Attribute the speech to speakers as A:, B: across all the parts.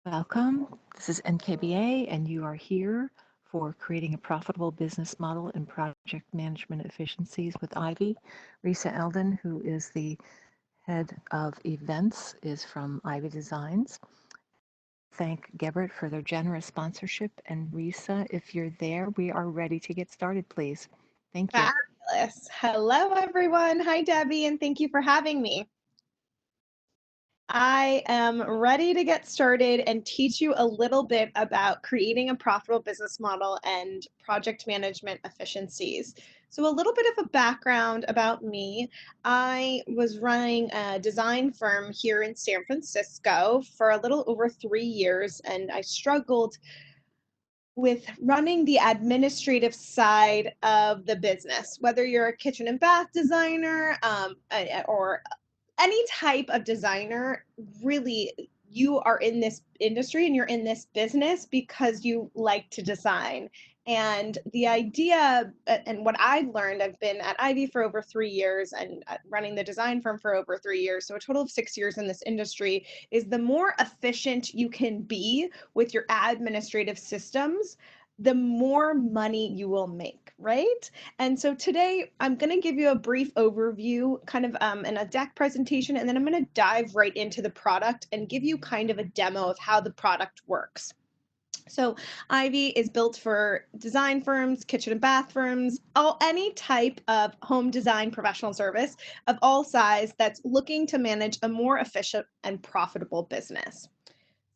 A: Welcome. This is NKBA, and you are here for creating a profitable business model and project management efficiencies with Ivy. Risa Eldon, who is the head of events, is from Ivy Designs. Thank Gebert for their generous sponsorship. And Risa, if you're there, we are ready to get started, please. Thank you.
B: Fabulous. Hello, everyone. Hi, Debbie, and thank you for having me. I am ready to get started and teach you a little bit about creating a profitable business model and project management efficiencies. So, a little bit of a background about me. I was running a design firm here in San Francisco for a little over 3 years, and I struggled with running the administrative side of the business, whether you're a kitchen and bath designer or any type of designer. Really, you are in this industry and you're in this business because you like to design. And the idea and what I've learned, I've been at Ivy for over 3 years and running the design firm for over 3 years, so a total of 6 years in this industry, is the more efficient you can be with your administrative systems, the more money you will make, right? And so today I'm going to give you a brief overview, kind of in a deck presentation, and then I'm going to dive right into the product and give you kind of a demo of how the product works. So Ivy is built for design firms, kitchen and bath firms, any type of home design professional service of all size that's looking to manage a more efficient and profitable business.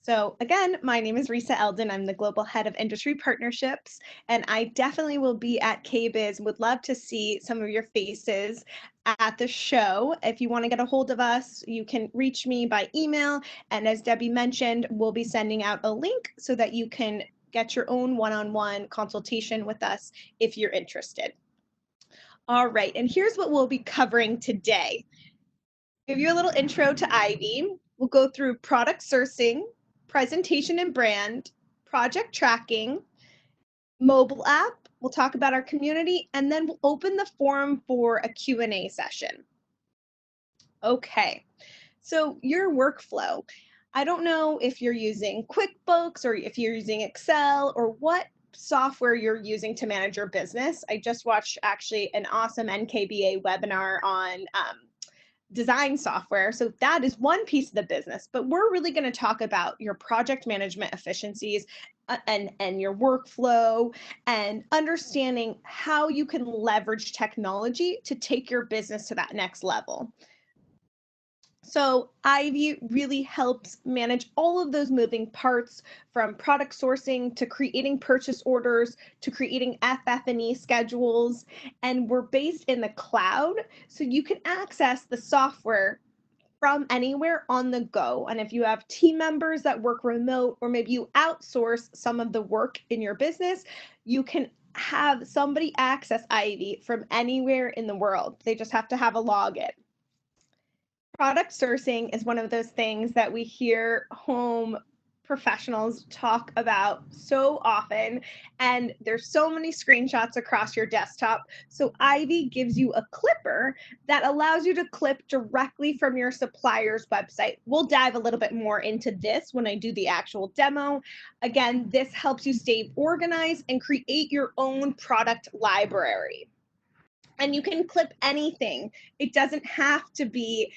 B: So again, my name is Risa Eldon. I'm the Global Head of Industry Partnerships, and I definitely will be at KBIS. Would love to see some of your faces at the show. If you want to get a hold of us, you can reach me by email. And as Debbie mentioned, we'll be sending out a link so that you can get your own one-on-one consultation with us if you're interested. All right, and here's what we'll be covering today. Give you a little intro to Ivy. We'll go through product sourcing, presentation and brand, project tracking, mobile app. We'll talk about our community, and then we'll open the forum for a Q&A session. Okay, so your workflow. I don't know if you're using QuickBooks or if you're using Excel or what software you're using to manage your business. I just watched actually an awesome NKBA webinar on design software. So that is one piece of the business, but we're really going to talk about your project management efficiencies and your workflow and understanding how you can leverage technology to take your business to that next level. So Ivy really helps manage all of those moving parts, from product sourcing to creating purchase orders to creating FF&E schedules. And we're based in the cloud, so you can access the software from anywhere on the go. And if you have team members that work remote, or maybe you outsource some of the work in your business, you can have somebody access Ivy from anywhere in the world. They just have to have a login. Product sourcing is one of those things that we hear home professionals talk about so often, and there's so many screenshots across your desktop. So Ivy gives you a clipper that allows you to clip directly from your supplier's website. We'll dive a little bit more into this when I do the actual demo. Again, this helps you stay organized and create your own product library. And you can clip anything. It doesn't have to be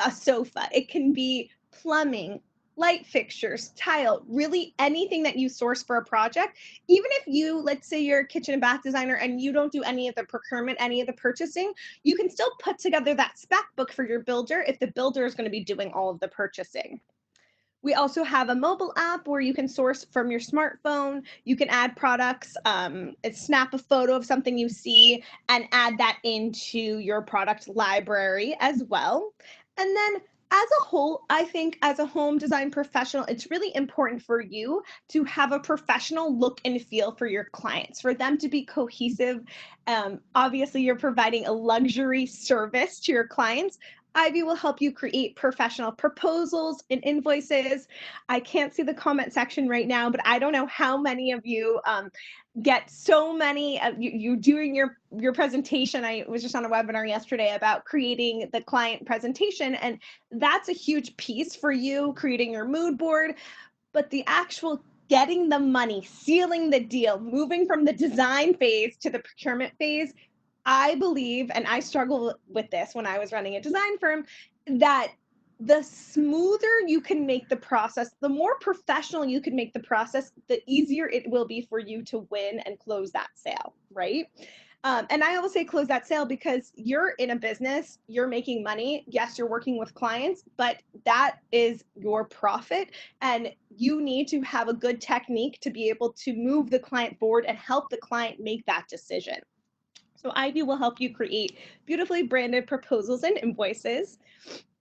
B: a sofa. It can be plumbing, light fixtures, tile, really anything that you source for a project. Even if you, let's say you're a kitchen and bath designer and you don't do any of the procurement, any of the purchasing, you can still put together that spec book for your builder if the builder is going to be doing all of the purchasing. We also have a mobile app where you can source from your smartphone. You can add products, snap a photo of something you see, and add that into your product library as well. And then as a whole, I think as a home design professional, it's really important for you to have a professional look and feel for your clients, for them to be cohesive. Obviously, you're providing a luxury service to your clients. Ivy will help you create professional proposals and invoices. I can't see the comment section right now, but I don't know how many of you get so many you doing your presentation. I was just on a webinar yesterday about creating the client presentation, and that's a huge piece for you, creating your mood board. but the actual getting the money, sealing the deal, moving from the design phase to the procurement phase, I believe, and I struggle with this when I was running a design firm, that the smoother you can make the process, the more professional you can make the process, the easier it will be for you to win and close that sale, right? And I always say close that sale because you're in a business, you're making money. Yes, you're working with clients, but that is your profit. And you need to have a good technique to be able to move the client forward and help the client make that decision. So Ivy will help you create beautifully branded proposals and invoices.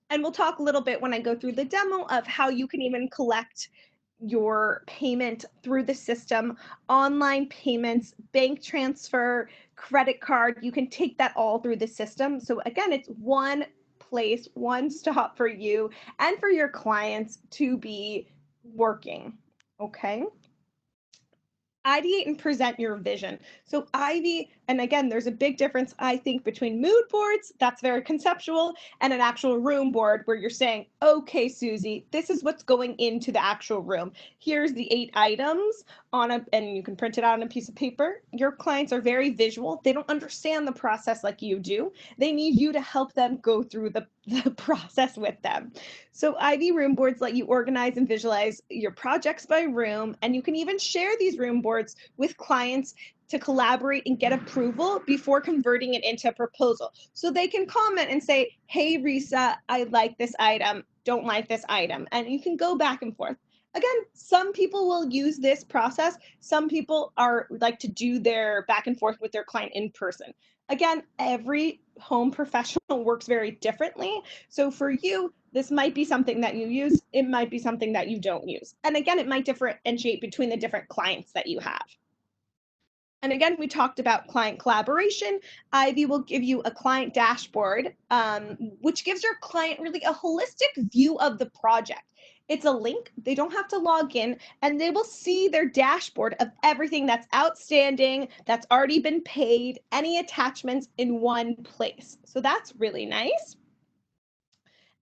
B: And we'll talk a little bit when I go through the demo of how you can even collect your payment through the system, online payments, bank transfer, credit card. You can take that all through the system. So again, it's one place, one stop for you and for your clients to be working. Okay. Ideate and present your vision. So Ivy, and again, there's a big difference, I think, between mood boards, that's very conceptual, and an actual room board where you're saying, okay, Susie, this is what's going into the actual room. Here's the 8 items and you can print it out on a piece of paper. Your clients are very visual. They don't understand the process like you do. They need you to help them go through the process with them. So Ivy room boards let you organize and visualize your projects by room, and you can even share these room boards with clients to collaborate and get approval before converting it into a proposal. So they can comment and say, hey, Risa, I like this item, don't like this item. And you can go back and forth. Again, some people will use this process. Some people like to do their back and forth with their client in person. Again, every home professional works very differently. So for you, this might be something that you use. It might be something that you don't use. And again, it might differentiate between the different clients that you have. And again, we talked about client collaboration. Ivy will give you a client dashboard, which gives your client really a holistic view of the project. It's a link. They don't have to log in, and they will see their dashboard of everything that's outstanding, that's already been paid, any attachments in one place. So that's really nice.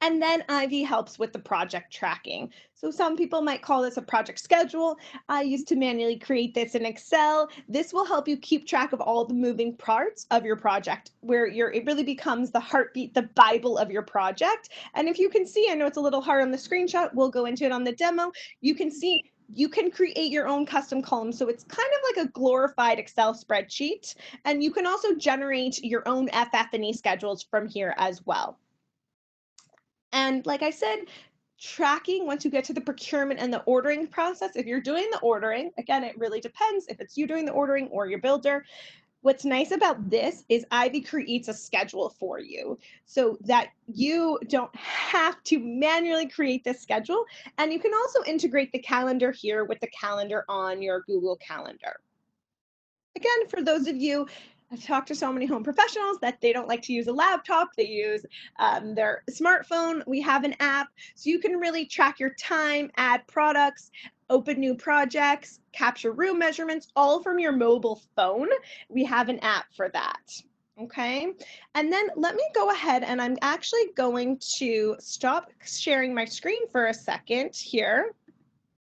B: And then Ivy helps with the project tracking. So some people might call this a project schedule. I used to manually create this in Excel. This will help you keep track of all the moving parts of your project, where it really becomes the heartbeat, the Bible of your project. And if you can see, I know it's a little hard on the screenshot, we'll go into it on the demo. You can see you can create your own custom columns. So it's kind of like a glorified Excel spreadsheet. And you can also generate your own FF&E schedules from here as well. And like I said, tracking once you get to the procurement and the ordering process, if you're doing the ordering, again, it really depends if it's you doing the ordering or your builder. What's nice about this is Ivy creates a schedule for you so that you don't have to manually create this schedule. And you can also integrate the calendar here with the calendar on your Google Calendar. Again, for those of you, I've talked to so many home professionals that they don't like to use a laptop, they use their smartphone. We have an app, so you can really track your time, add products, open new projects, capture room measurements, all from your mobile phone. We have an app for that. Okay, and then let me go ahead and I'm actually going to stop sharing my screen for a second here.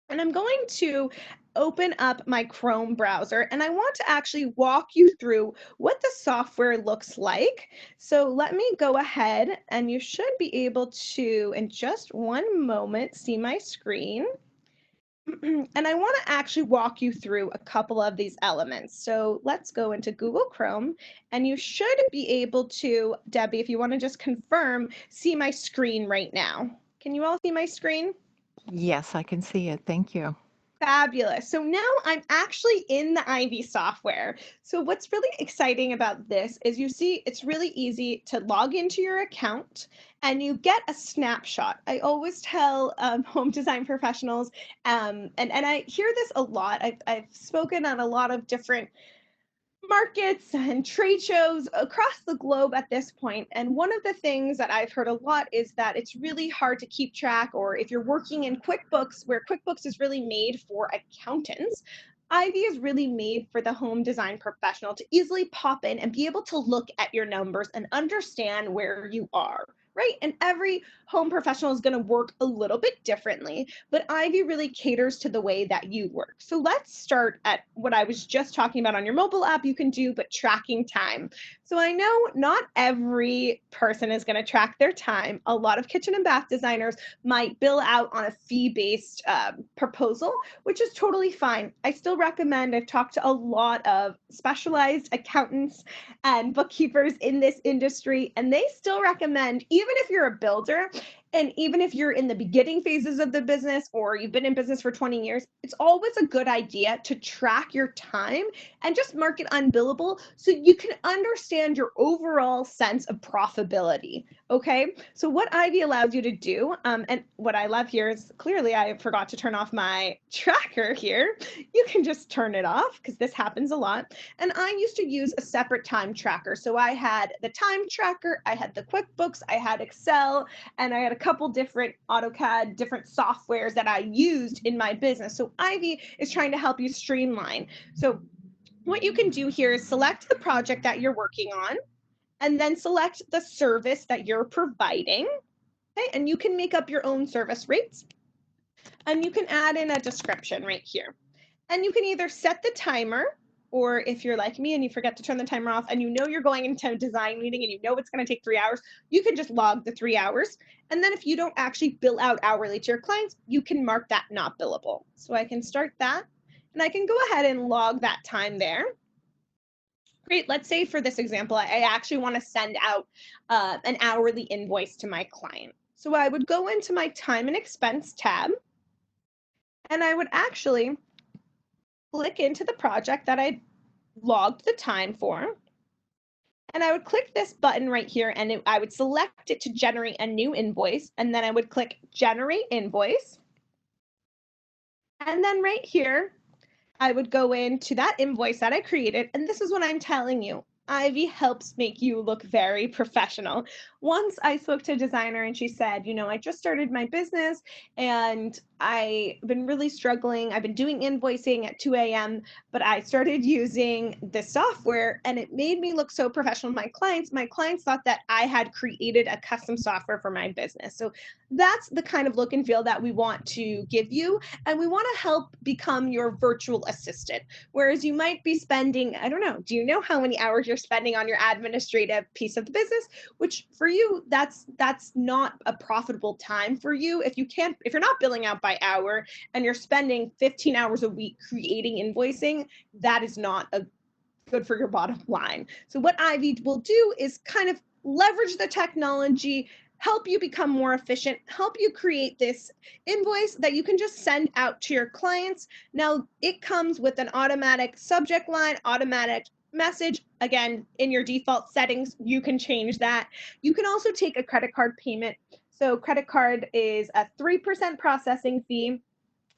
B: And I'm going to open up my Chrome browser and I want to actually walk you through what the software looks like. So let me go ahead and you should be able to, in just one moment, see my screen. And I want to actually walk you through a couple of these elements. So let's go into Google Chrome and you should be able to, Debbie, if you want to just confirm, see my screen right now. Can you all see my screen?
A: Yes, I can see it. Thank you.
B: Fabulous. So now I'm actually in the Ivy software. So what's really exciting about this is you see it's really easy to log into your account and you get a snapshot. I always tell home design professionals, and I hear this a lot. I've spoken on a lot of different markets and trade shows across the globe at this point. And one of the things that I've heard a lot is that it's really hard to keep track, or if you're working in QuickBooks, where QuickBooks is really made for accountants, Ivy is really made for the home design professional to easily pop in and be able to look at your numbers and understand where you are, right? And every home professional is going to work a little bit differently, but Ivy really caters to the way that you work. So let's start at what I was just talking about on your mobile app you can do, but tracking time. So I know not every person is going to track their time. A lot of kitchen and bath designers might bill out on a fee-based proposal, which is totally fine. I still recommend, I've talked to a lot of specialized accountants and bookkeepers in this industry, and they still recommend, even if you're a builder, and even if you're in the beginning phases of the business or you've been in business for 20 years, it's always a good idea to track your time and just mark it unbillable so you can understand your overall sense of profitability. Okay, so what Ivy allows you to do, and what I love here is clearly I forgot to turn off my tracker here. You can just turn it off because this happens a lot. And I used to use a separate time tracker. So I had the time tracker, I had the QuickBooks, I had Excel, and I had a couple different AutoCAD, different softwares that I used in my business. So Ivy is trying to help you streamline. So what you can do here is select the project that you're working on, and then select the service that you're providing. Okay, and you can make up your own service rates, and you can add in a description right here. And you can either set the timer, or if you're like me and you forget to turn the timer off and you know you're going into a design meeting and you know it's going to take 3 hours, you can just log the 3 hours. And then if you don't actually bill out hourly to your clients, you can mark that not billable. So I can start that, and I can go ahead and log that time there. Great, let's say for this example, I actually want to send out an hourly invoice to my client. So I would go into my time and expense tab, and I would actually click into the project that I logged the time for, and I would click this button right here, and I would select it to generate a new invoice, and then I would click generate invoice. And then right here, I would go into that invoice that I created, and this is what I'm telling you. Ivy helps make you look very professional. Once I spoke to a designer and she said, you know, I just started my business and I've been really struggling. I've been doing invoicing at 2 a.m., but I started using this software and it made me look so professional to my clients. My clients thought that I had created a custom software for my business. So that's the kind of look and feel that we want to give you. And we want to help become your virtual assistant. Whereas you might be spending, I don't know, do you know how many hours you're spending on your administrative piece of the business? Which for you, that's not a profitable time for you. If you're not billing out by hour and you're spending 15 hours a week creating invoicing, that is not good for your bottom line. So what Ivy will do is kind of leverage the technology, help you become more efficient, help you create this invoice that you can just send out to your clients. Now, it comes with an automatic subject line, automatic message. Again, in your default settings, you can change that. You can also take a credit card payment. So credit card is a 3% processing fee.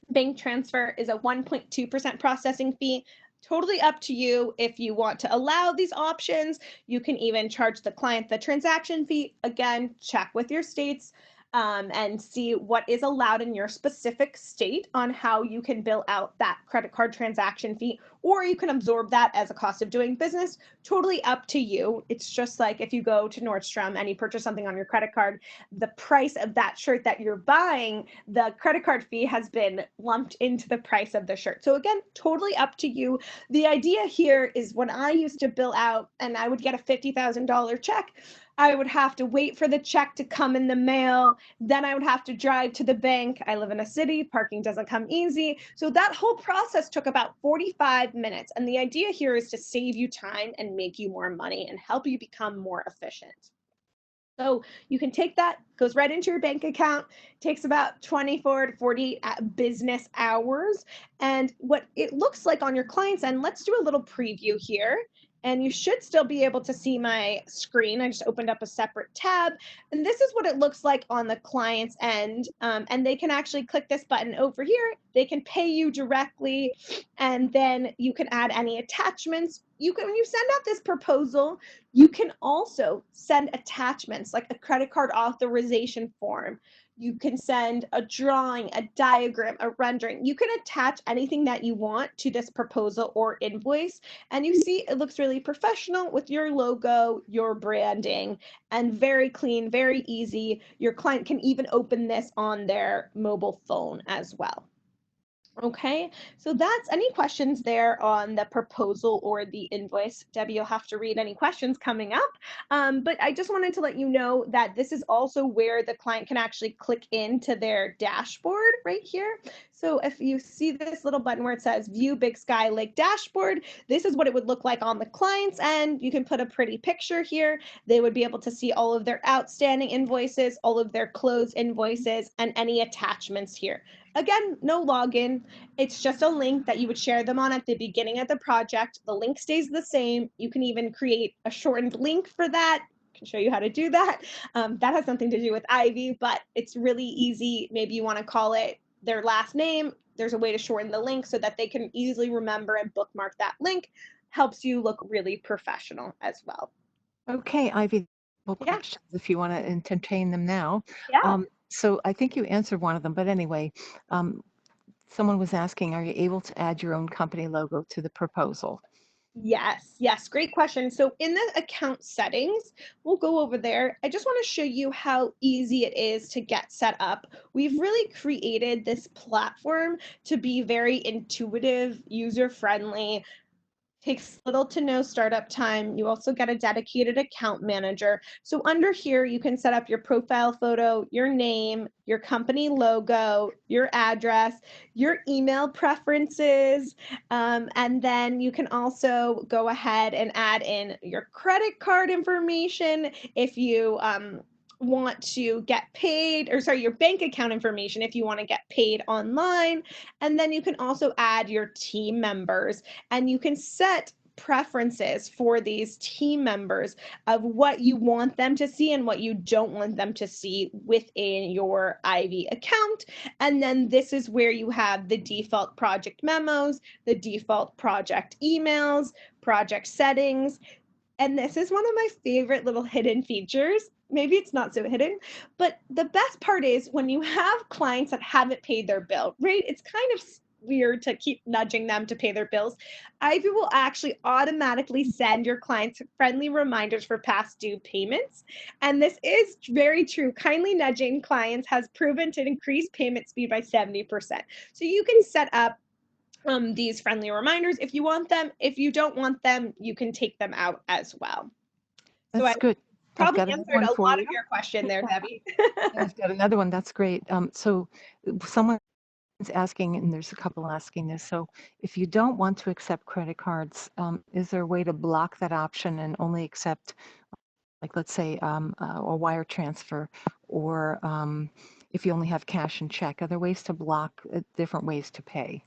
B: Bank transfer is a 1.2% processing fee. Totally up to you if you want to allow these options. You can even charge the client the transaction fee. Again, check with your states and see what is allowed in your specific state on how you can bill out that credit card transaction fee, or you can absorb that as a cost of doing business. Totally up to you. It's just like if you go to Nordstrom and you purchase something on your credit card, the price of that shirt that you're buying, the credit card fee has been lumped into the price of the shirt. So again, totally up to you. The idea here is when I used to bill out and I would get a $50,000 check, I would have to wait for the check to come in the mail. Then I would have to drive to the bank. I live in a city, parking doesn't come easy. So that whole process took about 45 minutes. And the idea here is to save you time and make you more money and help you become more efficient. So you can take that, goes right into your bank account, takes about 24 to 48 business hours. And what it looks like on your client's end, let's do a little preview here. And you should still be able to see my screen. I just opened up a separate tab. And this is what it looks like on the client's end. And they can actually click this button over here. They can pay you directly. And then you can add any attachments. When you send out this proposal, you can also send attachments like a credit card authorization form. You can send a drawing, a diagram, a rendering. You can attach anything that you want to this proposal or invoice. And you see it looks really professional with your logo, your branding, and very clean, very easy. Your client can even open this on their mobile phone as well. Okay, so that's any questions there on the proposal or the invoice. Debbie, you'll have to read any questions coming up. But I just wanted to let you know that this is also where the client can actually click into their dashboard right here. So if you see this little button where it says View Big Sky Lake Dashboard, this is what it would look like on the client's end. You can put a pretty picture here. They would be able to see all of their outstanding invoices, all of their closed invoices, and any attachments here. Again, no login. It's just a link that you would share them on at the beginning of the project. The link stays the same. You can even create a shortened link for that. I can show you how to do that. That has something to do with Ivy, but it's really easy. Maybe you want to call it their last name. There's a way to shorten the link so that they can easily remember and bookmark that link. Helps you look really professional as well.
A: Okay, Ivy,
B: Yeah.
A: questions if you want to entertain them now.
B: Yeah.
A: So I think you answered one of them, but anyway, someone was asking, are you able to add your own company logo to the proposal?
B: Yes, great question. So in the account settings, we'll go over there. I just want to show you how easy it is to get set up. We've really created this platform to be very intuitive, user-friendly, takes little to no startup time. You also get a dedicated account manager. So under here, you can set up your profile photo, your name, your company logo, your address, your email preferences, and then you can also go ahead and add in your credit card information if you want to get paid, or sorry, your bank account information if you want to get paid online. And then you can also add your team members, and you can set preferences for these team members of what you want them to see and what you don't want them to see within your Ivy account. And then this is where you have the default project memos, the default project emails, project settings. And this is one of my favorite little hidden features. Maybe it's not so hidden, but the best part is when you have clients that haven't paid their bill, right? It's kind of weird to keep nudging them to pay their bills. Ivy will actually automatically send your clients friendly reminders for past due payments. And this is very true. Kindly nudging clients has proven to increase payment speed by 70%. So you can set up these friendly reminders if you want them. If you don't want them, you can take them out as well. So I
A: That's good. I've
B: probably
A: got another
B: answered
A: one
B: a
A: for
B: lot of
A: you.
B: your question there, Debbie.
A: And I've got another one. That's great. So someone's asking, and there's a couple asking this. So if you don't want to accept credit cards, is there a way to block that option and only accept, like, let's say, a wire transfer, or if you only have cash and check? Are there ways to block different ways to pay?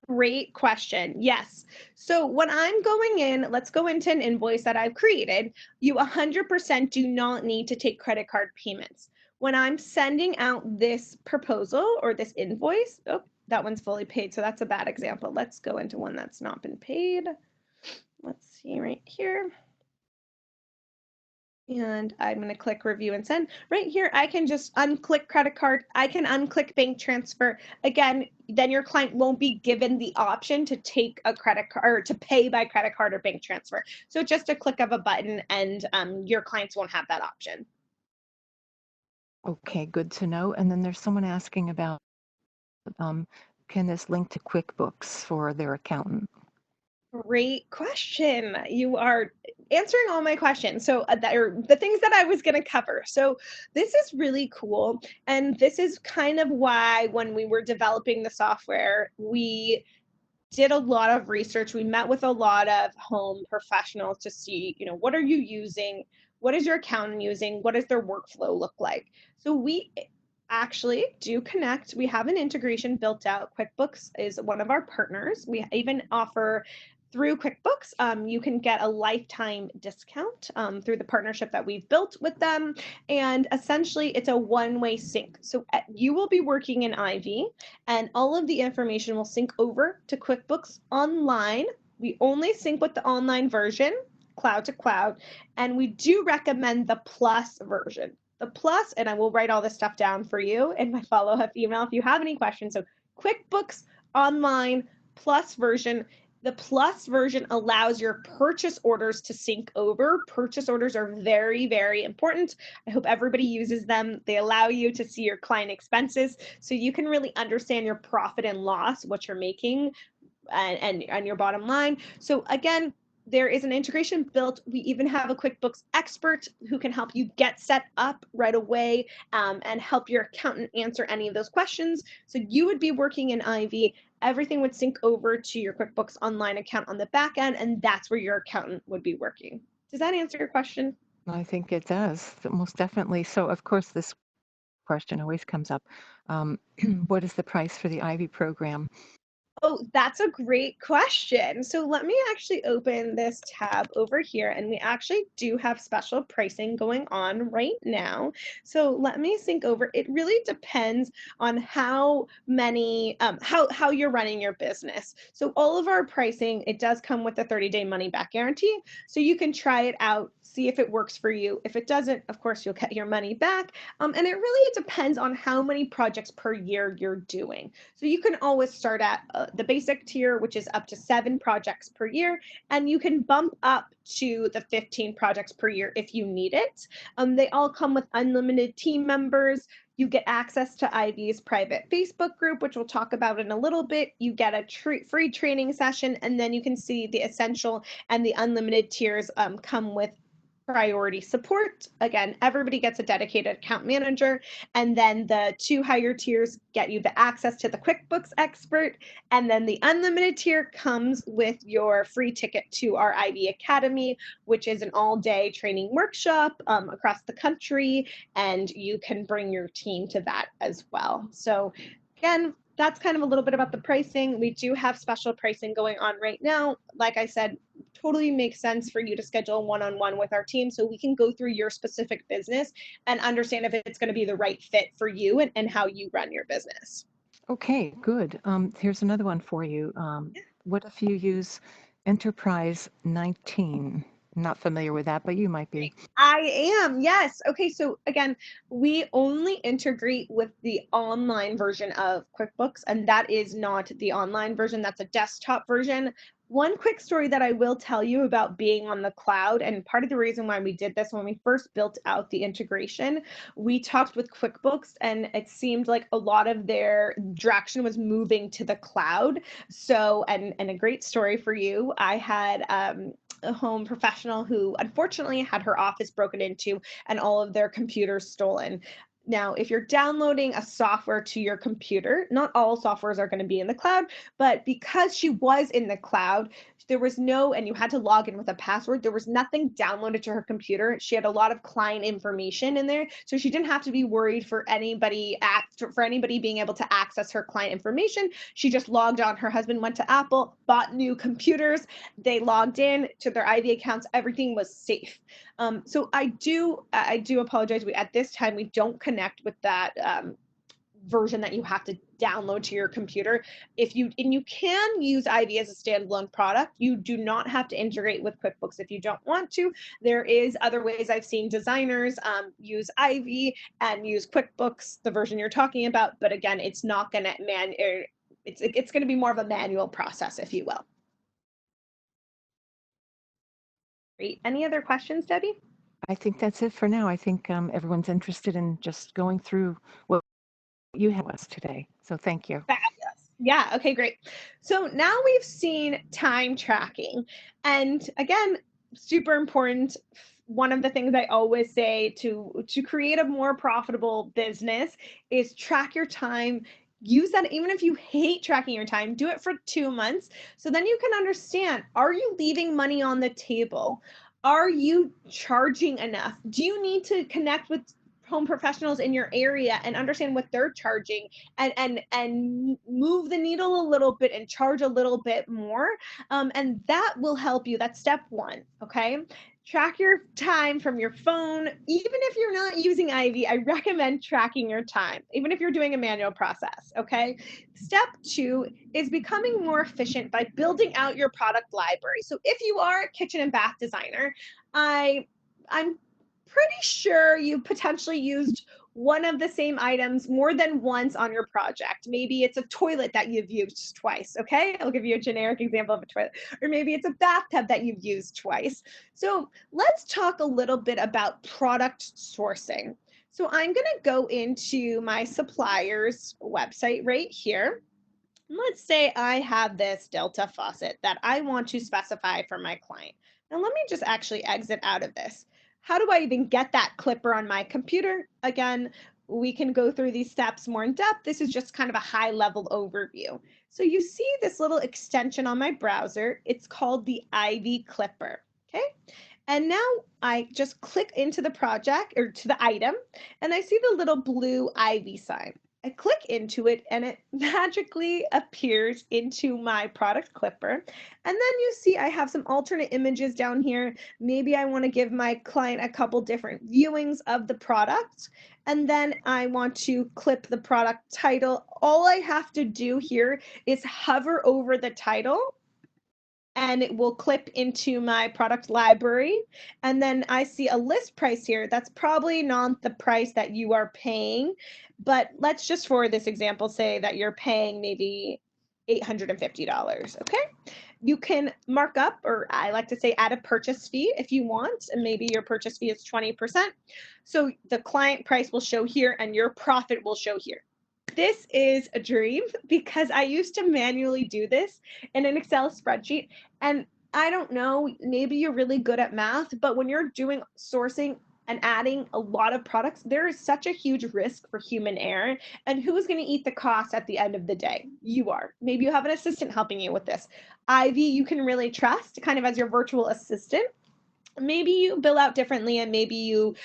B: Great question. Yes. So when I'm going in, let's go into an invoice that I've created. You 100% do not need to take credit card payments. When I'm sending out this proposal or this invoice, oh, that one's fully paid. So that's a bad example. Let's go into one that's not been paid. Let's see right here. And I'm going to click review and send. Right here, I can just unclick credit card. I can unclick bank transfer. Again, then your client won't be given the option to take a credit card or to pay by credit card or bank transfer. So just a click of a button, and your clients won't have that option.
A: Okay, good to know. And then there's someone asking about, can this link to QuickBooks for their accountant?
B: Great question. You are answering all my questions. So that are the things that I was going to cover. So this is really cool. And this is kind of why when we were developing the software, we did a lot of research. We met with a lot of home professionals to see, what are you using? What is your accountant using? What does their workflow look like? So we actually do connect. We have an integration built out. QuickBooks is one of our partners. We even offer through QuickBooks, you can get a lifetime discount through the partnership that we've built with them. And essentially, it's a one-way sync. So you will be working in Ivy, and all of the information will sync over to QuickBooks Online. We only sync with the online version, cloud to cloud, and we do recommend the Plus version. The plus, and I will write all this stuff down for you in my follow-up email if you have any questions. So QuickBooks Online Plus version. The Plus version allows your purchase orders to sync over. Purchase orders are very, very important. I hope everybody uses them. They allow you to see your client expenses so you can really understand your profit and loss, what you're making, and your bottom line. So again, there is an integration built. We even have a QuickBooks expert who can help you get set up right away, and help your accountant answer any of those questions. So you would be working in Ivy, everything would sync over to your QuickBooks Online account on the back end, and that's where your accountant would be working. Does that answer your question?
A: I think it does, most definitely. So, of course, this question always comes up. What is the price for the Ivy program?
B: Oh, that's a great question. So let me actually open this tab over here, and we actually do have special pricing going on right now. So let me sync over. It really depends on how many, how you're running your business. So all of our pricing, it does come with a 30-day money back guarantee. So you can try it out, see if it works for you. If it doesn't, of course, you'll get your money back. And it really depends on how many projects per year you're doing. So you can always start at the basic tier, which is up to 7 projects per year, and you can bump up to the 15 projects per year if you need it. They all come with unlimited team members. You get access to Ivy's private Facebook group, which we'll talk about in a little bit. You get a free training session, and then you can see the essential and the unlimited tiers come with priority support. Again, everybody gets a dedicated account manager, and then the 2 higher tiers get you the access to the QuickBooks expert, and then the unlimited tier comes with your free ticket to our Ivy Academy, which is an all-day training workshop across the country, and you can bring your team to that as well. So again, that's kind of a little bit about the pricing. We do have special pricing going on right now. Like I said, totally makes sense for you to schedule one-on-one with our team so we can go through your specific business and understand if it's going to be the right fit for you and how you run your business.
A: Okay, good. Here's another one for you. What if you use Enterprise 19? Not familiar with that, but you might be.
B: I am, yes. Okay, so again, we only integrate with the online version of QuickBooks, and that is not the online version, that's a desktop version. One quick story that I will tell you about being on the cloud, and part of the reason why we did this when we first built out the integration, we talked with QuickBooks, and it seemed like a lot of their direction was moving to the cloud. So, and a great story for you, I had a home professional who unfortunately had her office broken into and all of their computers stolen. Now, if you're downloading a software to your computer, not all softwares are going to be in the cloud, but because she was in the cloud, there was no, and you had to log in with a password, there was nothing downloaded to her computer. She had a lot of client information in there, so she didn't have to be worried for anybody being able to access her client information. She just logged on. Her husband went to Apple, bought new computers, they logged in to their Ivy accounts, everything was safe. So I do apologize. At this time, we don't connect with that version that you have to download to your computer. You can use Ivy as a standalone product. You do not have to integrate with QuickBooks if you don't want to. There is other ways I've seen designers use Ivy and use QuickBooks, the version you're talking about. But again, it's not going to it's going to be more of a manual process, if you will. Great. Any other questions, Debbie?
A: I think that's it for now. I think everyone's interested in just going through what you have us today. So thank you.
B: Fabulous. Yeah, okay, great. So now we've seen time tracking. And again, super important. One of the things I always say to create a more profitable business is track your time. Use that even if you hate tracking your time, do it for 2 months. So then you can understand, are you leaving money on the table? Are you charging enough? Do you need to connect with home professionals in your area and understand what they're charging and move the needle a little bit and charge a little bit more? And that will help you. That's step 1. Okay. Track your time from your phone. Even if you're not using Ivy, I recommend tracking your time, even if you're doing a manual process. Okay. Step 2 is becoming more efficient by building out your product library. So if you are a kitchen and bath designer, I'm pretty sure you potentially used one of the same items more than once on your project. Maybe it's a toilet that you've used twice, okay? I'll give you a generic example of a toilet. Or maybe it's a bathtub that you've used twice. So let's talk a little bit about product sourcing. So I'm gonna go into my supplier's website right here. Let's say I have this Delta faucet that I want to specify for my client. Now let me just actually exit out of this. How do I even get that clipper on my computer? Again, we can go through these steps more in depth. This is just kind of a high level overview. So you see this little extension on my browser. It's called the Ivy Clipper, okay? And now I just click into the project or to the item, and I see the little blue Ivy sign. I click into it and it magically appears into my product clipper. And then you see I have some alternate images down here. Maybe I want to give my client a couple different viewings of the product. And then I want to clip the product title. All I have to do here is hover over the title and it will clip into my product library. And then I see a list price here. That's probably not the price that you are paying, but let's just for this example say that you're paying maybe $850, okay? You can mark up, or I like to say add a purchase fee if you want, and maybe your purchase fee is 20%. So the client price will show here and your profit will show here. This is a dream because I used to manually do this in an Excel spreadsheet. And I don't know, maybe you're really good at math, but when you're doing sourcing and adding a lot of products, there is such a huge risk for human error. And who's going to eat the cost at the end of the day? You are. Maybe you have an assistant helping you with this. Ivy, you can really trust kind of as your virtual assistant. Maybe you bill out differently and maybe you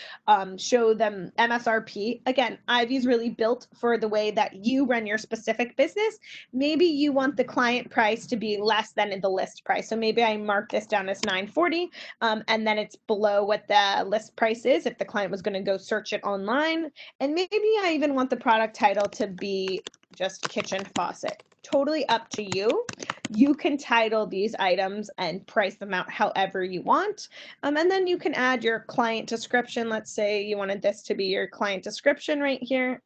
B: show them MSRP. Again, Ivy's really built for the way that you run your specific business. Maybe you want the client price to be less than the list price. So maybe I mark this down as $940 and then it's below what the list price is if the client was going to go search it online. And maybe I even want the product title to be just kitchen faucet. Totally up to you. You can title these items and price them out however you want. And then you can add your client description. Let's say you wanted this to be your client description right here.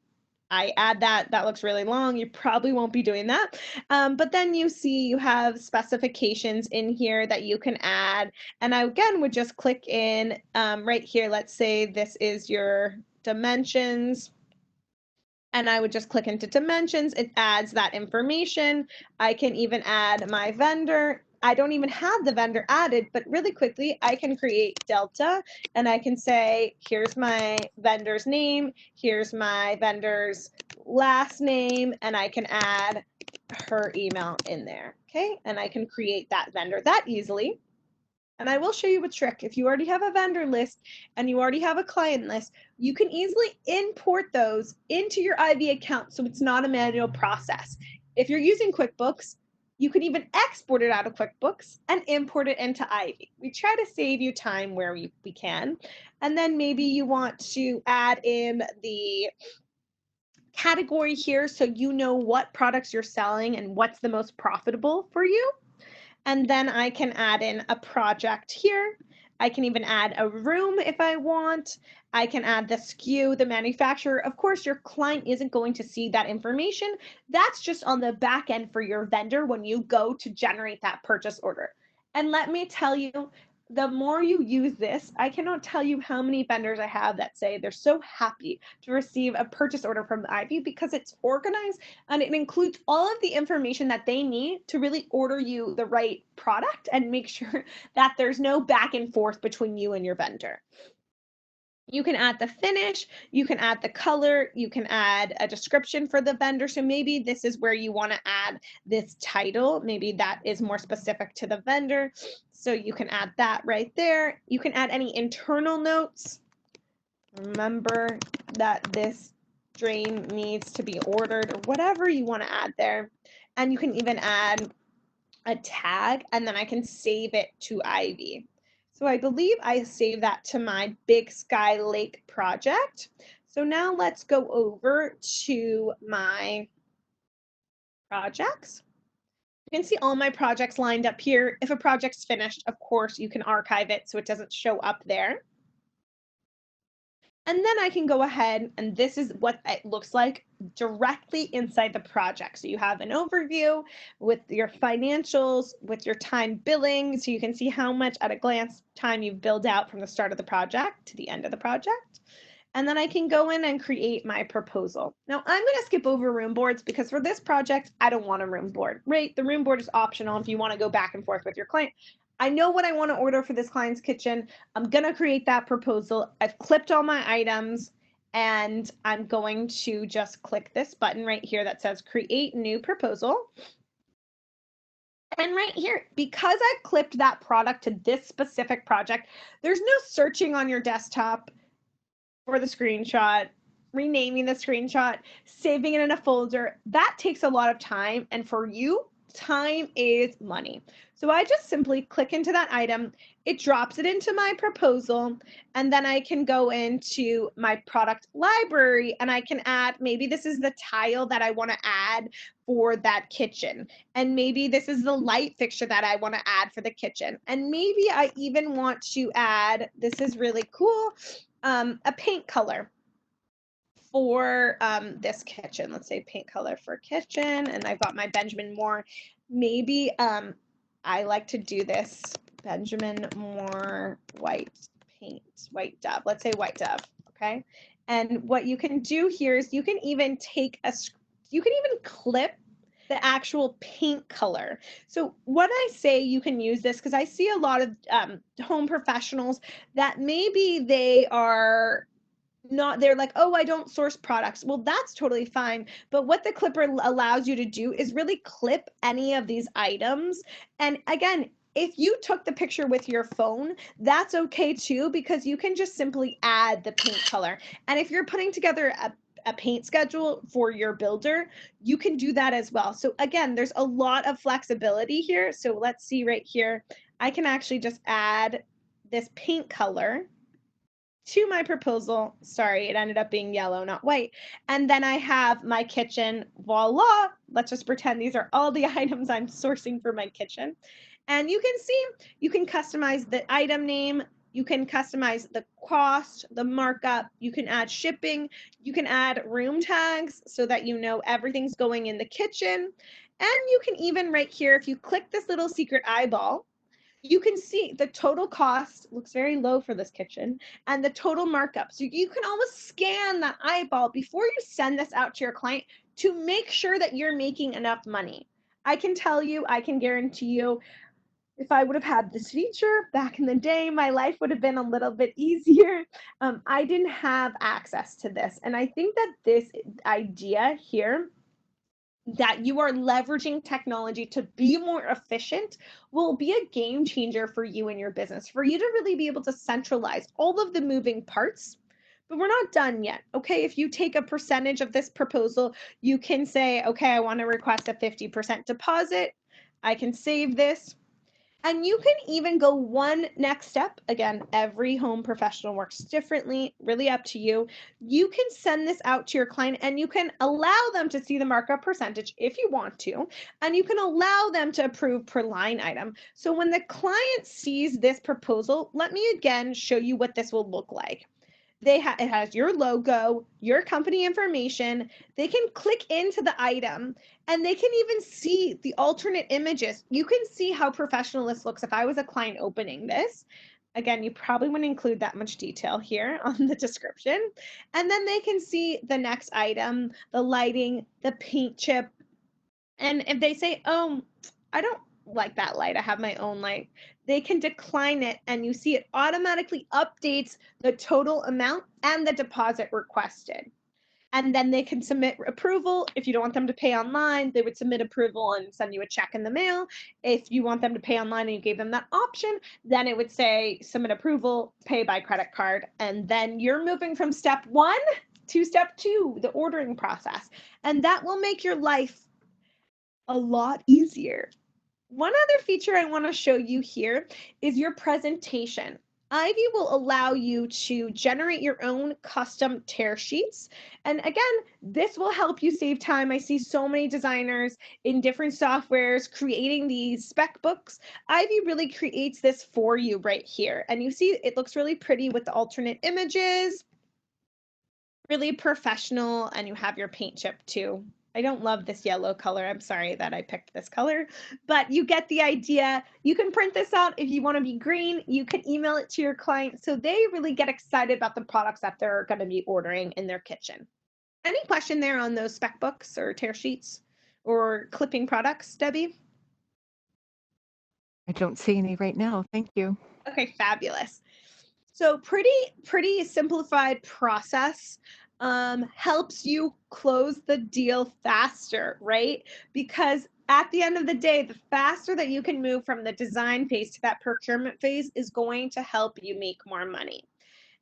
B: I add that. That looks really long. You probably won't be doing that. But then you see you have specifications in here that you can add. And I, again, would just click in right here. Let's say this is your dimensions. And I would just click into dimensions. It adds that information. I can even add my vendor. I don't even have the vendor added, but really quickly I can create Delta and I can say, here's my vendor's name, here's my vendor's last name, and I can add her email in there, okay? And I can create that vendor that easily. And I will show you a trick. If you already have a vendor list and you already have a client list, you can easily import those into your Ivy account so it's not a manual process. If you're using QuickBooks, you can even export it out of QuickBooks and import it into Ivy. We try to save you time where we can. And then maybe you want to add in the category here so you know what products you're selling and what's the most profitable for you. And then I can add in a project here. I can even add a room if I want. I can add the SKU, the manufacturer. Of course, your client isn't going to see that information. That's just on the back end for your vendor when you go to generate that purchase order. And let me tell you, the more you use this, I cannot tell you how many vendors I have that say they're so happy to receive a purchase order from Ivy because it's organized and it includes all of the information that they need to really order you the right product and make sure that there's no back and forth between you and your vendor. You can add the finish, you can add the color, you can add a description for the vendor. So maybe this is where you want to add this title. Maybe that is more specific to the vendor. So you can add that right there. You can add any internal notes. Remember that this drain needs to be ordered or whatever you want to add there. And you can even add a tag and then I can save it to Ivy. So I believe I saved that to my Big Sky Lake project. So now let's go over to my projects. You can see all my projects lined up here. If a project's finished, of course, you can archive it so it doesn't show up there. And then I can go ahead, and this is what it looks like directly inside the project. So you have an overview with your financials, with your time billing, so you can see how much at a glance time you've billed out from the start of the project to the end of the project. And then I can go in and create my proposal. Now I'm going to skip over room boards because for this project, I don't want a room board, right? The room board is optional if you want to go back and forth with your client. I know what I want to order for this client's kitchen. I'm going to create that proposal. I've clipped all my items and I'm going to just click this button right here that says create new proposal. And right here, because I've clipped that product to this specific project, there's no searching on your desktop for the screenshot, renaming the screenshot, saving it in a folder. That takes a lot of time. And for you, time is money. So I just simply click into that item. It drops it into my proposal. And then I can go into my product library and I can add, maybe this is the tile that I want to add for that kitchen. And maybe this is the light fixture that I want to add for the kitchen. And maybe I even want to add, this is really cool, a paint color for this kitchen. Let's say paint color for kitchen, and I've got my Benjamin Moore. Maybe I like to do this Benjamin Moore white paint, white dove. Let's say white dove, okay? And what you can do here is you can even clip the actual paint color. So when I say you can use this, because I see a lot of home professionals that maybe they are not, they're like, oh, I don't source products. Well, that's totally fine. But what the clipper allows you to do is really clip any of these items. And again, if you took the picture with your phone, that's okay too, because you can just simply add the paint color. And if you're putting together a paint schedule for your builder, you can do that as well. So again, there's a lot of flexibility here. So let's see right here. I can actually just add this paint color to my proposal. Sorry, it ended up being yellow, not white. And then I have my kitchen, voila. Let's just pretend these are all the items I'm sourcing for my kitchen. And you can see, you can customize the item name, you can customize the cost, the markup, you can add shipping, you can add room tags so that you know everything's going in the kitchen. And you can even right here, if you click this little secret eyeball, you can see the total cost looks very low for this kitchen and the total markup. So you can almost scan that eyeball before you send this out to your client to make sure that you're making enough money. I can tell you, I can guarantee you, if I would have had this feature back in the day, my life would have been a little bit easier. I didn't have access to this. And I think that this idea here that you are leveraging technology to be more efficient will be a game changer for you and your business, for you to really be able to centralize all of the moving parts. But we're not done yet. Okay, if you take a percentage of this proposal, you can say, okay, I want to request a 50% deposit. I can save this. And you can even go one next step. Again, every home professional works differently, really up to you. You can send this out to your client and you can allow them to see the markup percentage if you want to, and you can allow them to approve per line item. So when the client sees this proposal, let me again show you what this will look like. It has your logo, your company information. They can click into the item and they can even see the alternate images. You can see how professional this looks if I was a client opening this. Again, you probably wouldn't include that much detail here on the description. And then they can see the next item, the lighting, the paint chip. And if they say, oh, I don't like that light, I have my own light, they can decline it and you see it automatically updates the total amount and the deposit requested. And then they can submit approval. If you don't want them to pay online, they would submit approval and send you a check in the mail. If you want them to pay online and you gave them that option, then it would say submit approval, pay by credit card. And then you're moving from step 1 to step 2, the ordering process. And that will make your life a lot easier. One other feature I want to show you here is your presentation. Ivy will allow you to generate your own custom tear sheets. And again, this will help you save time. I see so many designers in different softwares creating these spec books. Ivy really creates this for you right here. And you see it looks really pretty with the alternate images. really professional, and you have your paint chip too. I don't love this yellow color. I'm sorry that I picked this color, but you get the idea. You can print this out if you want to be green. You can email it to your client so they really get excited about the products that they're going to be ordering in their kitchen. Any question there on those spec books or tear sheets or clipping products, Debbie?
A: I don't see any right now. Thank you.
B: Okay, fabulous. So pretty simplified process, helps you close the deal faster, right? Because at the end of the day, the faster that you can move from the design phase to that procurement phase is going to help you make more money.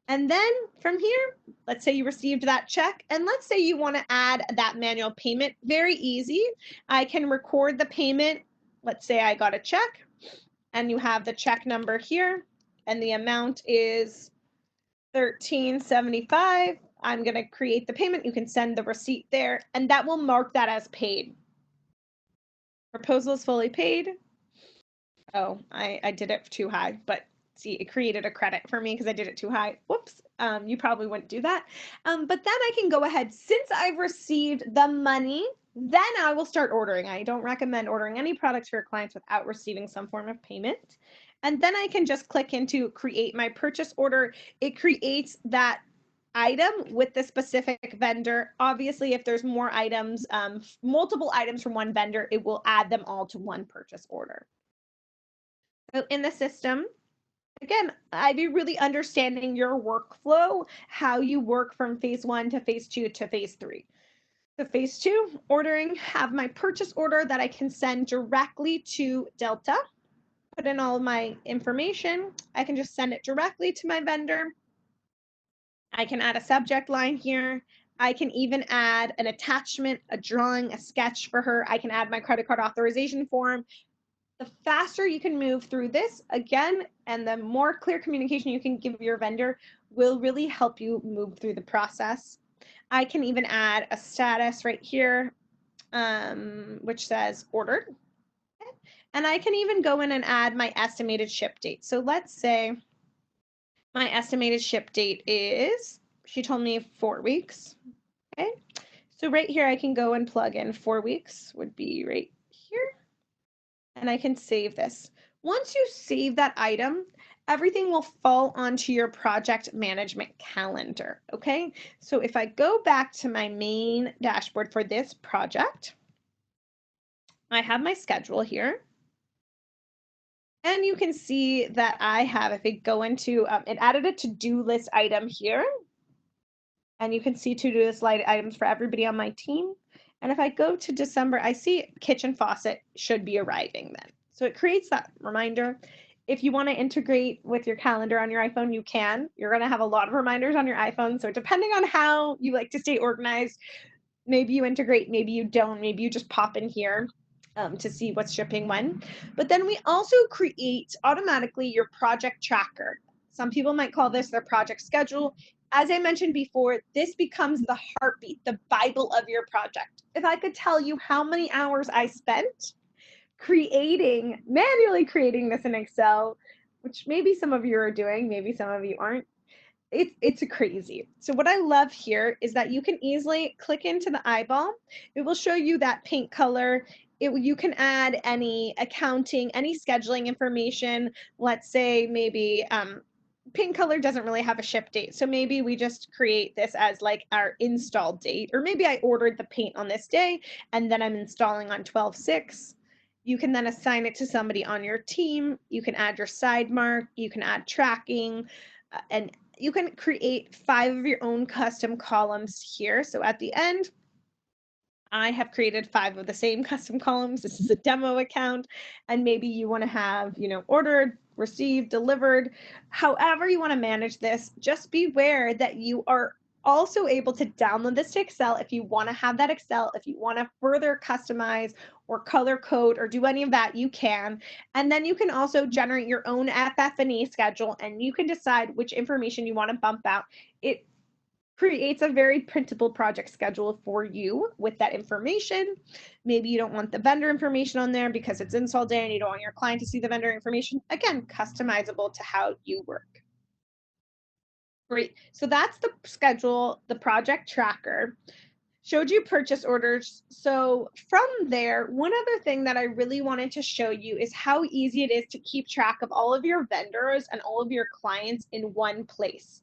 B: And then from here, let's say you received that check, and let's say you want to add that manual payment. Very easy. I can record the payment. Let's say I got a check, and you have the check number here, and the amount is $13.75. I'm going to create the payment. You can send the receipt there, and that will mark that as paid. Proposal is fully paid. Oh, I did it too high, but see, it created a credit for me because I did it too high. Whoops. You probably wouldn't do that. But then I can go ahead, since I've received the money, then I will start ordering. I don't recommend ordering any products for your clients without receiving some form of payment. And then I can just click into create my purchase order. It creates that item with the specific vendor. Obviously, if there's more items, multiple items from one vendor, it will add them all to one purchase order. So in the system, again, I'd be really understanding your workflow, how you work from phase 1 to phase 2 to phase 3. So phase 2, ordering, have my purchase order that I can send directly to Delta, put in all my information. I can just send it directly to my vendor. I can add a subject line here. I can even add an attachment, a drawing, a sketch for her. I can add my credit card authorization form. The faster you can move through this, again, and the more clear communication you can give your vendor will really help you move through the process. I can even add a status right here, which says ordered. And I can even go in and add my estimated ship date. So let's say my estimated ship date is, she told me 4 weeks. Okay. So right here, I can go and plug in 4 weeks would be right here. And I can save this. Once you save that item, everything will fall onto your project management calendar, okay? So if I go back to my main dashboard for this project, I have my schedule here. And you can see that I have, if I go into, it added a to-do list item here. And you can see to-do list items for everybody on my team. And if I go to December, I see kitchen faucet should be arriving then. So it creates that reminder. If you want to integrate with your calendar on your iPhone, you can. You're going to have a lot of reminders on your iPhone. So depending on how you like to stay organized, maybe you integrate, maybe you don't, maybe you just pop in here to see what's shipping when. But then we also create automatically your project tracker. Some people might call this their project schedule. As I mentioned before, this becomes the heartbeat, the Bible of your project. If I could tell you how many hours I spent manually creating this in Excel, which maybe some of you are doing, maybe some of you aren't, it's crazy. So what I love here is that you can easily click into the eyeball. It will show you that paint color. You can add any accounting, any scheduling information. Let's say maybe paint color doesn't really have a ship date. So maybe we just create this as like our install date, or maybe I ordered the paint on this day and then I'm installing on 12/6. You can then assign it to somebody on your team. You can add your side mark. You can add tracking, and you can create 5 of your own custom columns here. So at the end, I have created 5 of the same custom columns. This is a demo account, and maybe you want to have, ordered, received, delivered, however you want to manage this. Just beware that you are also able to download this to Excel if you want to have that Excel. If you want to further customize or color code or do any of that, you can. And then you can also generate your own FF&E schedule, and you can decide which information you want to bump out. It creates a very printable project schedule for you with that information. Maybe you don't want the vendor information on there because it's install day and you don't want your client to see the vendor information. Again, customizable to how you work. Great. So that's the schedule, the project tracker. Showed you purchase orders. So from there, one other thing that I really wanted to show you is how easy it is to keep track of all of your vendors and all of your clients in one place.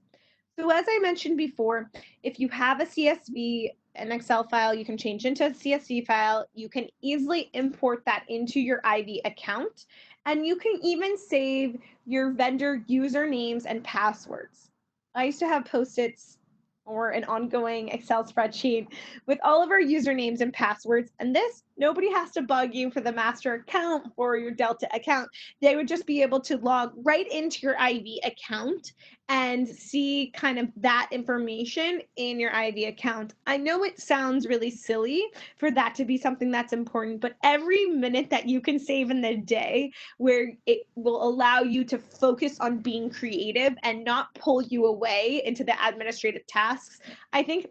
B: So as I mentioned before, if you have a CSV, an Excel file, you can change into a CSV file. You can easily import that into your Ivy account, and you can even save your vendor usernames and passwords. I used to have Post-its or an ongoing Excel spreadsheet with all of our usernames and passwords. And this, nobody has to bug you for the master account or your Delta account. They would just be able to log right into your Ivy account and see kind of that information in your Ivy account. I know it sounds really silly for that to be something that's important, but every minute that you can save in the day where it will allow you to focus on being creative and not pull you away into the administrative tasks, I think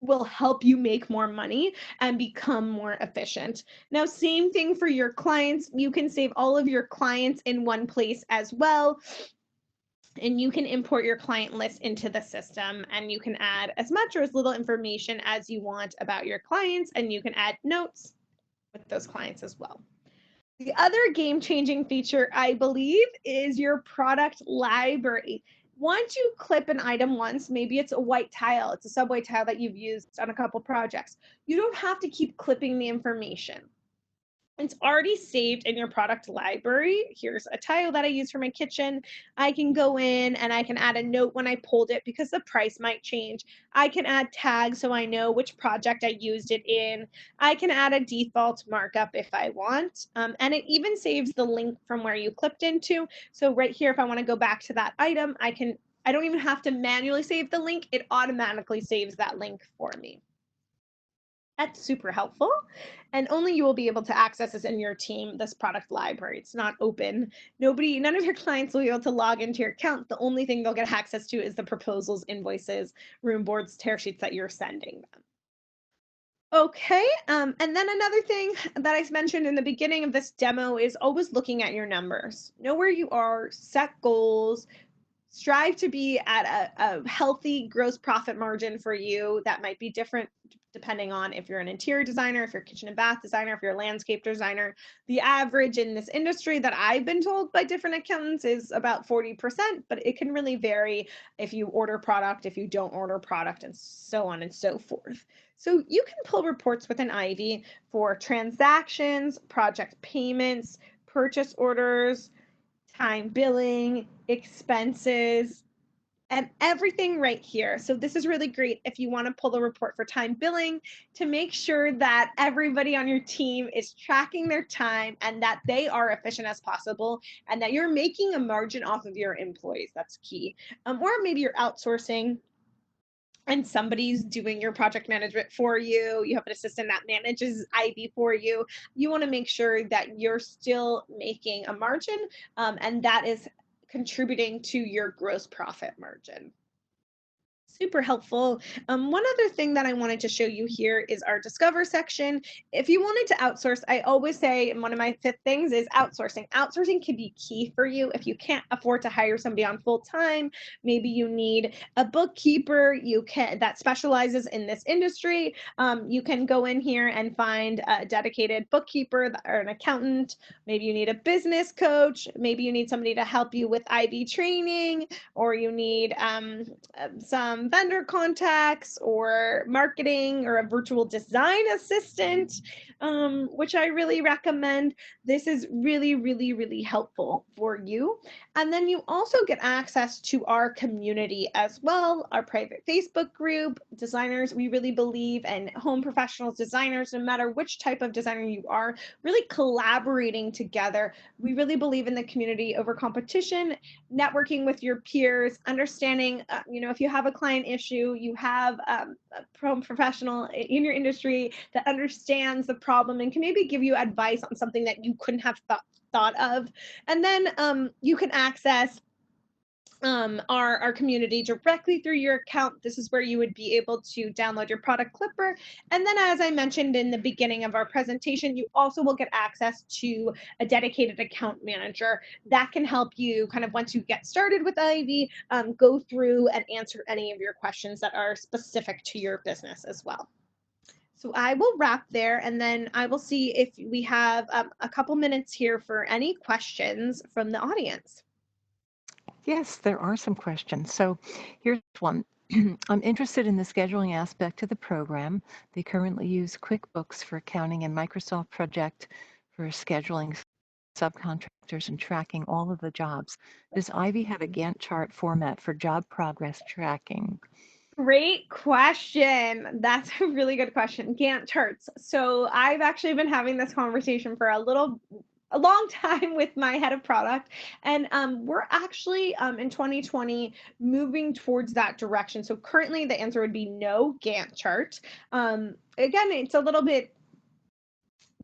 B: will help you make more money and become more efficient. Now, same thing for your clients. You can save all of your clients in one place as well. And you can import your client list into the system, and you can add as much or as little information as you want about your clients, and you can add notes with those clients as well. The other game-changing feature, I believe, is your product library. Once you clip an item once, maybe it's a white tile, it's a subway tile that you've used on a couple projects, you don't have to keep clipping the information. It's already saved in your product library. Here's a tile that I use for my kitchen. I can go in and I can add a note when I pulled it because the price might change. I can add tags so I know which project I used it in. I can add a default markup if I want. And it even saves the link from where you clipped into. So right here, if I want to go back to that item, I don't even have to manually save the link. It automatically saves that link for me. That's super helpful. And only you will be able to access this in your team, this product library. It's not open. None of your clients will be able to log into your account. The only thing they'll get access to is the proposals, invoices, room boards, tear sheets that you're sending them. Okay, and then another thing that I mentioned in the beginning of this demo is always looking at your numbers. Know where you are, set goals, strive to be at a healthy gross profit margin for you. That might be different depending on if you're an interior designer, if you're a kitchen and bath designer, if you're a landscape designer. The average in this industry that I've been told by different accountants is about 40%, but it can really vary if you order product, if you don't order product, and so on and so forth. So you can pull reports within Ivy for transactions, project payments, purchase orders, time billing, expenses, and everything right here. So this is really great if you want to pull the report for time billing to make sure that everybody on your team is tracking their time and that they are efficient as possible and that you're making a margin off of your employees. That's key. Or maybe you're outsourcing and somebody's doing your project management for you. You have an assistant that manages Ivy for you. You want to make sure that you're still making a margin, and that is contributing to your gross profit margin. Super helpful. One other thing that I wanted to show you here is our Discover section. If you wanted to outsource, I always say, and one of my fifth things is outsourcing. Outsourcing can be key for you if you can't afford to hire somebody on full time. Maybe you need a bookkeeper that specializes in this industry. You can go in here and find a dedicated bookkeeper or an accountant. Maybe you need a business coach. Maybe you need somebody to help you with IB training, or you need some vendor contacts or marketing or a virtual design assistant, which I really recommend. This is really, really, really helpful for you. And then you also get access to our community as well, our private Facebook group. Designers, we really believe, and home professionals, designers, no matter which type of designer you are, really collaborating together. We really believe in the community over competition, networking with your peers, understanding, if you have a client issue, you have a professional in your industry that understands the problem and can maybe give you advice on something that you couldn't have thought of. And then you can access our community directly through your account. This is where you would be able to download your product clipper. And then, as I mentioned in the beginning of our presentation, you also will get access to a dedicated account manager that can help you kind of, once you get started with Ivy, go through and answer any of your questions that are specific to your business as well. So I will wrap there, and then I will see if we have a couple minutes here for any questions from the audience.
A: Yes, there are some questions. So here's one. I'm interested in the scheduling aspect of the program. They currently use QuickBooks for accounting and Microsoft Project for scheduling subcontractors and tracking all of the jobs. Does Ivy have a Gantt chart format for job progress tracking?
B: Great question. That's a really good question. Gantt charts. So I've actually been having this conversation for a long time with my head of product, and we're actually in 2020 moving towards that direction. So currently the answer would be no Gantt chart. Again, it's a little bit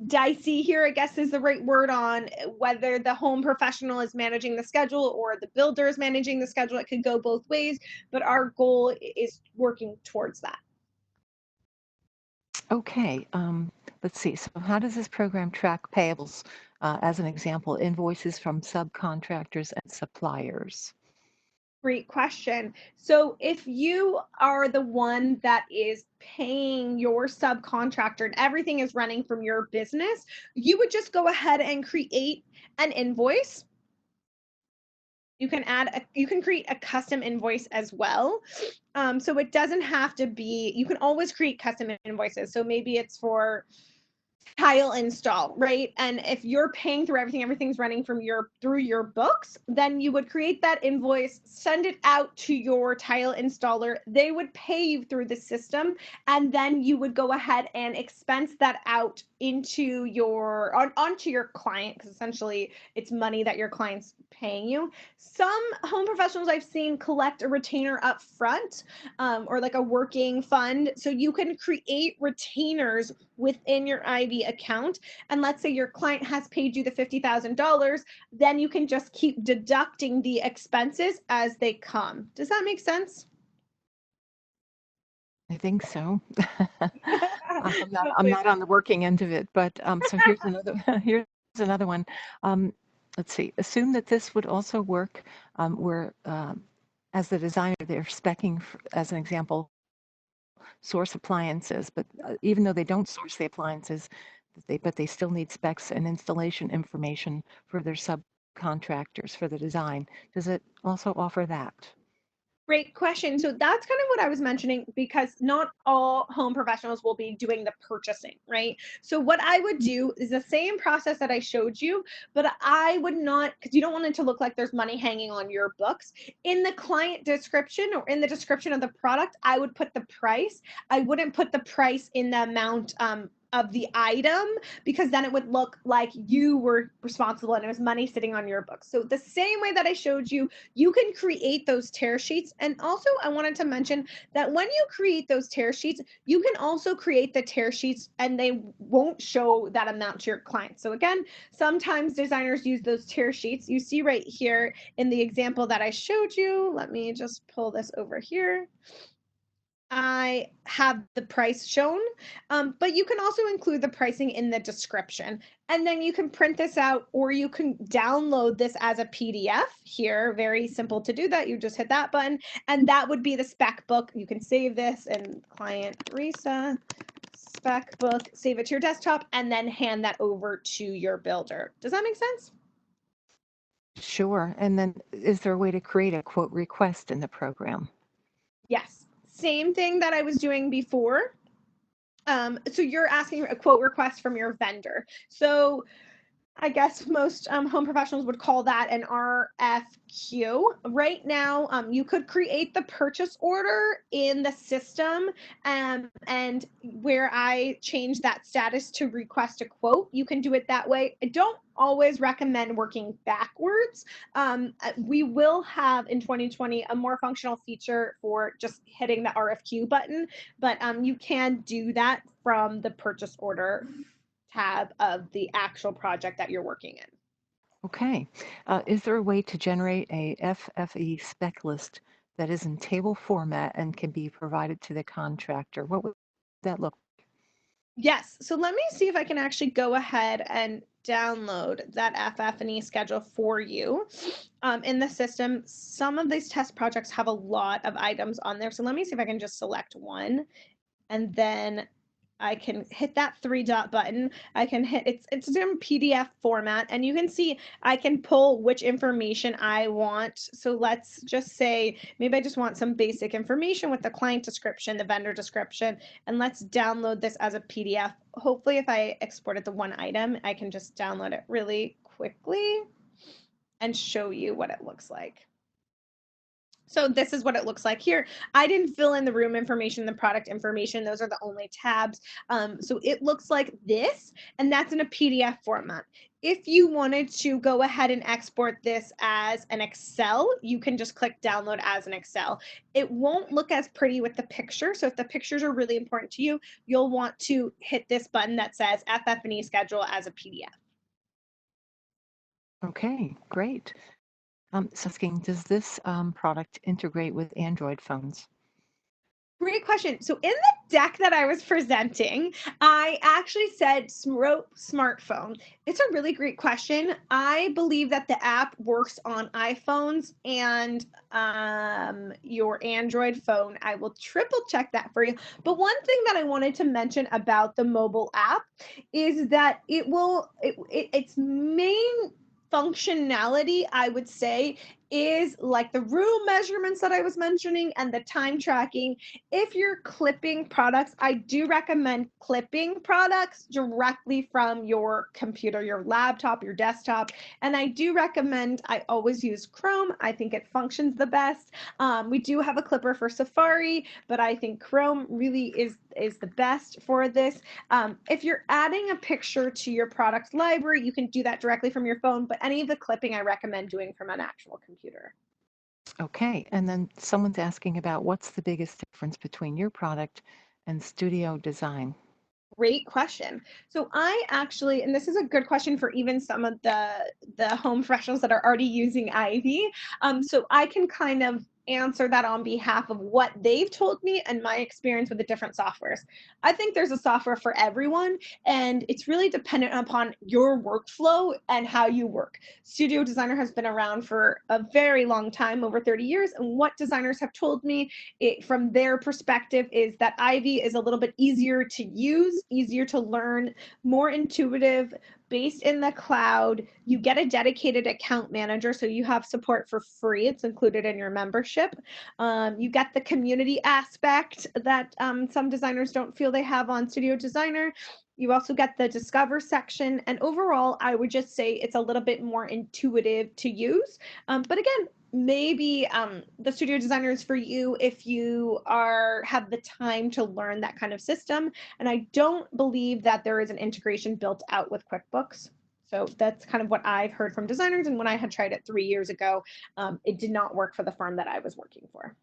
B: dicey here, I guess is the right word, on whether the home professional is managing the schedule or the builder is managing the schedule. It could go both ways, but our goal is working towards that.
A: Okay, let's see. So how does this program track payables? As an example, invoices from subcontractors and suppliers.
B: Great question. So if you are the one that is paying your subcontractor and everything is running from your business, you would just go ahead and create an invoice. You can create a custom invoice as well. So it doesn't have to be, you can always create custom invoices. So maybe it's for tile install, right? And if you're paying through everything's running from through your books, then you would create that invoice, send it out to your tile installer. They would pay you through the system, and then you would go ahead and expense that out into onto your client, because essentially it's money that your client's paying you. Some home professionals I've seen collect a retainer up front, or like a working fund. So you can create retainers within your Ivy account. And let's say your client has paid you the $50,000, then you can just keep deducting the expenses as they come. Does that make sense?
A: I think so. I'm
B: Hopefully
A: not on the working end of it, but so here's another here's another one. Let's see. Assume that this would also work where, as the designer, they're specing, as an example, source appliances, but even though they don't source the appliances, but they still need specs and installation information for their subcontractors for the design. Does it also offer that?
B: Great question. So that's kind of what I was mentioning, because not all home professionals will be doing the purchasing, right? So what I would do is the same process that I showed you, but I would not, because you don't want it to look like there's money hanging on your books. In the client description or in the description of the product, I would put the price. I wouldn't put the price in the amount of the item, because then it would look like you were responsible and it was money sitting on your books. So the same way that I showed you, you can create those tear sheets. And also, I wanted to mention that when you create those tear sheets, you can also create the tear sheets and they won't show that amount to your client. So again, sometimes designers use those tear sheets. You see right here in the example that I showed you. Let me just pull this over here. I have the price shown, but you can also include the pricing in the description. And then you can print this out, or you can download this as a PDF here. Very simple to do that. You just hit that button, and that would be the spec book. You can save this in Client Risa spec book, save it to your desktop, and then hand that over to your builder. Does that make sense?
A: Sure. And then is there a way to create a quote request in the program?
B: Yes. Same thing that I was doing before. So you're asking a quote request from your vendor. So I guess most home professionals would call that an RFQ. Right now, you could create the purchase order in the system, and where I change that status to request a quote, you can do it that way. I don't always recommend working backwards. We will have in 2020 a more functional feature for just hitting the RFQ button, but you can do that from the purchase order tab of the actual project that you're working in.
A: Okay. Is there a way to generate a FFE spec list that is in table format and can be provided to the contractor? What would that look?
B: Yes. So let me see if I can actually go ahead and download that FF&E schedule for you in the system. Some of these test projects have a lot of items on there. So let me see if I can just select one, and then I can hit that three-dot button. I can hit it's in PDF format, and you can see I can pull which information I want. So let's just say maybe I just want some basic information with the client description, the vendor description, and let's download this as a PDF. Hopefully, if I exported the one item, I can just download it really quickly and show you what it looks like. So this is what it looks like here. I didn't fill in the room information, the product information. Those are the only tabs. So it looks like this, and that's in a PDF format. If you wanted to go ahead and export this as an Excel, you can just click download as an Excel. It won't look as pretty with the picture. So if the pictures are really important to you, you'll want to hit this button that says FF&E schedule as a PDF.
A: Okay, great. So asking, does this product integrate with Android phones?
B: Great question. So in the deck that I was presenting, I actually said smartphone. It's a really great question. I believe that the app works on iPhones and your Android phone. I will triple check that for you. But one thing that I wanted to mention about the mobile app is that its main functionality, I would say, is like the room measurements that I was mentioning and the time tracking. If you're clipping products, I do recommend clipping products directly from your computer, your laptop, your desktop. And I do recommend, I always use Chrome. I think it functions the best. We do have a clipper for Safari, but I think Chrome really is the best for this. If you're adding a picture to your product library, you can do that directly from your phone, but any of the clipping I recommend doing from an actual computer.
A: Okay, and then someone's asking about what's the biggest difference between your product and studio design?
B: Great question. So I actually, and this is a good question for even some of the home professionals that are already using Ivy. So I can kind of answer that on behalf of what they've told me and my experience with the different softwares. I think there's a software for everyone, and it's really dependent upon your workflow and how you work. Studio Designer has been around for a very long time, over 30 years, and what designers have told me from their perspective is that Ivy is a little bit easier to use, easier to learn, more intuitive, based in the cloud. You get a dedicated account manager, so you have support for free. It's included in your membership. You get the community aspect that some designers don't feel they have on Studio Designer. You also get the discover section, and overall, I would just say it's a little bit more intuitive to use. But again, maybe the studio designer is for you if you have the time to learn that kind of system. And I don't believe that there is an integration built out with QuickBooks. So that's kind of what I've heard from designers. And when I had tried it 3 years ago, it did not work for the firm that I was working for.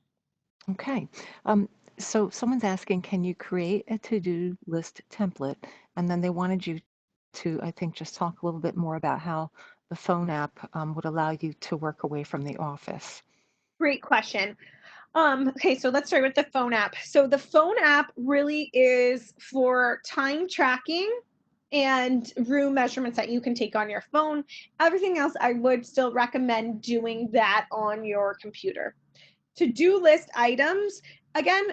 A: Okay, um, so someone's asking, can you create a to-do list template? And then they wanted you to, I think, just talk a little bit more about how the phone app would allow you to work away from the office.
B: Great question. Okay, so let's start with the phone app. So the phone app really is for time tracking and room measurements that you can take on your phone. Everything else, I would still recommend doing that on your computer. To-do list items, again,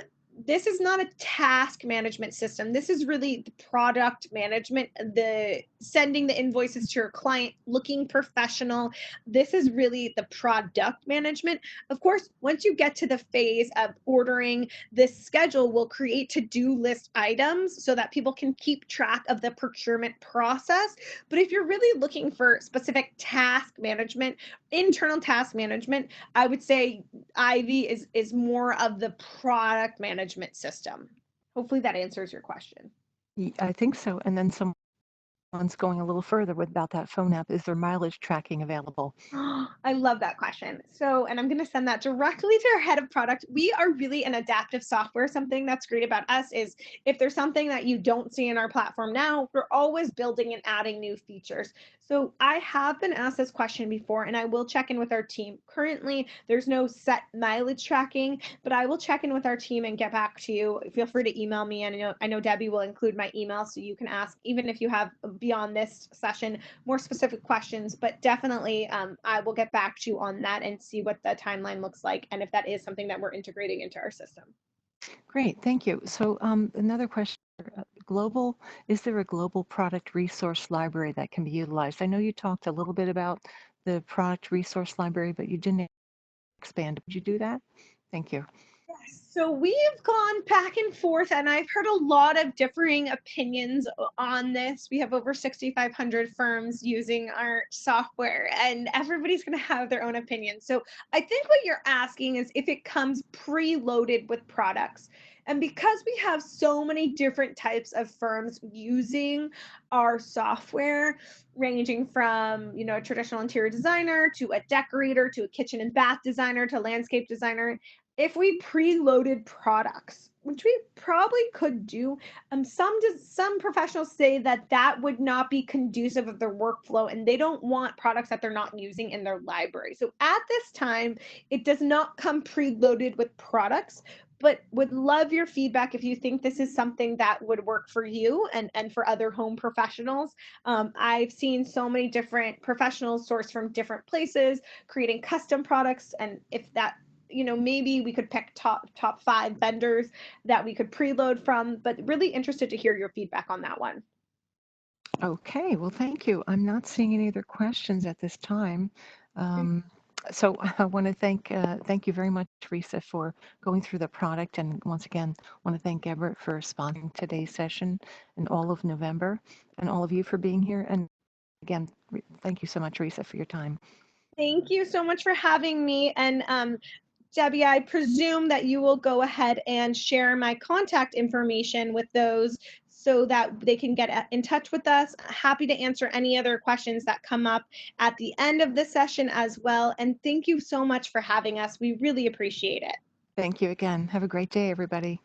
B: this is not a task management system. This is really the product management, the sending the invoices to your client, looking professional. This is really the product management. Of course, once you get to the phase of ordering, this schedule will create to-do list items so that people can keep track of the procurement process. But if you're really looking for specific task management, internal task management, I would say Ivy is more of the product management system. Hopefully that answers your question.
A: I think so. And then some someone's going a little further about that phone app, is there mileage tracking available?
B: I love that question. So, and I'm going to send that directly to our head of product. We are really an adaptive software. Something that's great about us is if there's something that you don't see in our platform now, we're always building and adding new features. So, I have been asked this question before, and I will check in with our team. Currently, there's no set mileage tracking, but I will check in with our team and get back to you. Feel free to email me. And I know Debbie will include my email so you can ask, even if you have beyond this session more specific questions, but definitely I will get back to you on that and see what the timeline looks like and if that is something that we're integrating into our system.
A: Great, thank you. So another question, global, is there a global product resource library that can be utilized? I know you talked a little bit about the product resource library, but you didn't expand. Would you do that? Thank you.
B: Yes. So we've gone back and forth, and I've heard a lot of differing opinions on this. We have over 6,500 firms using our software, and everybody's going to have their own opinion. So I think what you're asking is if it comes preloaded with products. And because we have so many different types of firms using our software, ranging from a traditional interior designer to a decorator to a kitchen and bath designer to landscape designer, if we preloaded products, which we probably could do, some professionals say that that would not be conducive of their workflow, and they don't want products that they're not using in their library. So at this time, it does not come preloaded with products, but would love your feedback if you think this is something that would work for you and for other home professionals. I've seen so many different professionals source from different places, creating custom products, and if that maybe we could pick top 5 vendors that we could preload from, but really interested to hear your feedback on that one.
A: Okay, well, thank you. I'm not seeing any other questions at this time. Um, so I want to thank you very much, Teresa, for going through the product. And once again, want to thank Everett for sponsoring today's session and all of November, and all of you for being here. And again, thank you so much, Teresa, for your time.
B: Thank you so much for having me. And Debbie, I presume that you will go ahead and share my contact information with those so that they can get in touch with us. Happy to answer any other questions that come up at the end of the session as well. And thank you so much for having us. We really appreciate it.
A: Thank you again. Have a great day, everybody.